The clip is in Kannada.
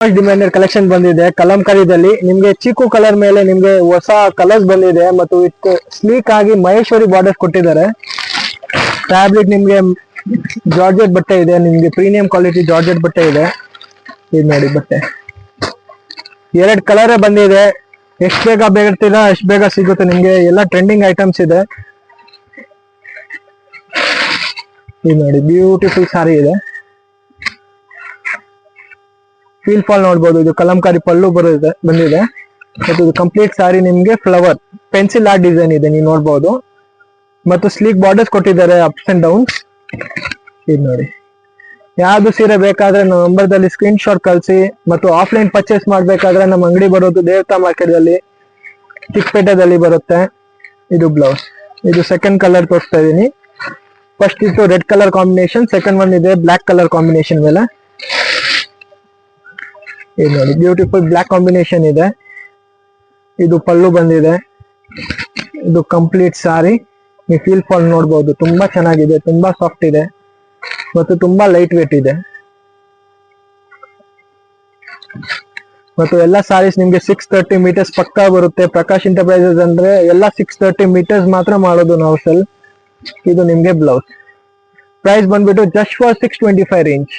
ಡಿಮ್ಯಾಂಡೆಡ್ ಕಲೆಕ್ಷನ್ ಬಂದಿದೆ ಕಲಂಕಾರಿದಲ್ಲಿ. ನಿಮ್ಗೆ ಚೀಕು ಕಲರ್ ಮೇಲೆ ನಿಮ್ಗೆ ಹೊಸ ಕಲರ್ಸ್ ಬಂದಿದೆ ಮತ್ತು ವಿತ್ ಸ್ಲೀಕ್ ಆಗಿ ಮಹೇಶ್ವರಿ ಬಾರ್ಡರ್ಸ್ ಕೊಟ್ಟಿದ್ದಾರೆ. ಫ್ಯಾಬ್ರಿಕ್ ನಿಮ್ಗೆ ಜಾರ್ಜೆಟ್ ಬಟ್ಟೆ ಇದೆ, ನಿಮ್ಗೆ ಪ್ರೀಮಿಯಂ ಕ್ವಾಲಿಟಿ ಜಾರ್ಜೆಟ್ ಬಟ್ಟೆ ಇದೆ. ಇದು ನೋಡಿ ಬಟ್ಟೆ 2 ಕಲರ್ ಬಂದಿದೆ. ಎಷ್ಟು ಬೇಗ ಬೇಡ್ತೀರಾ ಅಷ್ಟು ಬೇಗ ಸಿಗುತ್ತೆ ನಿಮ್ಗೆ. ಎಲ್ಲ ಟ್ರೆಂಡಿಂಗ್ ಐಟಮ್ಸ್ ಇದೆ. ಇದು ನೋಡಿ ಬ್ಯೂಟಿಫುಲ್ ಸಾರಿ ಇದೆ. ಫೀಲ್ ಫಾಲ್ ನೋಡ್ಬೋದು. ಇದು ಕಲಂಕಾರಿ ಪಲ್ಲು ಬಂದಿದೆ ಮತ್ತು ಇದು ಕಂಪ್ಲೀಟ್ ಸಾರಿ ನಿಮ್ಗೆ ಫ್ಲವರ್ ಪೆನ್ಸಿಲ್ ಆರ್ಟ್ ಡಿಸೈನ್ ಇದೆ, ನೀವು ನೋಡ್ಬೋದು. ಮತ್ತು ಸ್ಲೀಕ್ ಬಾರ್ಡರ್ಸ್ ಕೊಟ್ಟಿದ್ದಾರೆ ಅಪ್ಸ್ ಅಂಡ್ ಡೌನ್ಸ್. ಇದು ನೋಡಿ, ಯಾವ್ದು ಸೀರೆ ಬೇಕಾದ್ರೆ ನಮ್ಮ ನಂಬರ್ದಲ್ಲಿ ಸ್ಕ್ರೀನ್ ಶಾಟ್ ಕಳಿಸಿ. ಮತ್ತು ಆಫ್ಲೈನ್ ಪರ್ಚೇಸ್ ಮಾಡ್ಬೇಕಾದ್ರೆ ನಮ್ಮ ಅಂಗಡಿ ಬರೋದು ದೇವತಾ ಮಾರ್ಕೆಟ್ ಅಲ್ಲಿ ಚಿಕ್ಕಪೇಟೆದಲ್ಲಿ ಬರುತ್ತೆ. ಇದು ಬ್ಲೌಸ್. ಇದು ಸೆಕೆಂಡ್ ಕಲರ್ ತೋರಿಸ್ತಾ ಇದೀನಿ. ಫಸ್ಟ್ ಇತ್ತು red colour combination, second one ಇದೆ ಬ್ಲಾಕ್ ಕಲರ್ ಕಾಂಬಿನೇಷನ್ ಮೇಲೆ. ಇದು ನೋಡಿ ಬ್ಯೂಟಿಫುಲ್ ಬ್ಲಾಕ್ ಕಾಂಬಿನೇಷನ್ ಇದೆ. ಇದು ಪಲ್ಲು ಬಂದಿದೆ. ಇದು ಕಂಪ್ಲೀಟ್ ಸಾರಿ. ನೀವು ಫೀಲ್ ಫಾಲ್ ನೋಡ್ಬೋದು, ತುಂಬಾ ಚೆನ್ನಾಗಿದೆ, ತುಂಬಾ ಸಾಫ್ಟ್ ಇದೆ ಮತ್ತು ತುಂಬಾ ಲೈಟ್ ವೇಟ್ ಇದೆ. ಮತ್ತು ಎಲ್ಲ ಸಾರೀಸ್ ನಿಮ್ಗೆ 630 ಮೀಟರ್ಸ್ ಪಕ್ಕಾ ಬರುತ್ತೆ. ಪ್ರಕಾಶ್ ಎಂಟರ್ಪ್ರೈಸಸ್ ಅಂದ್ರೆ ಎಲ್ಲ 630 ಮೀಟರ್ಸ್ ಮಾತ್ರ ಮಾಡೋದು ನಾವು ಸೆಲ್. ಇದು ನಿಮ್ಗೆ ಬ್ಲೌಸ್. ಪ್ರೈಸ್ ಬಂದ್ಬಿಟ್ಟು ಜಸ್ಟ್ ಫಾರ್ 625 ರೇಂಜ್.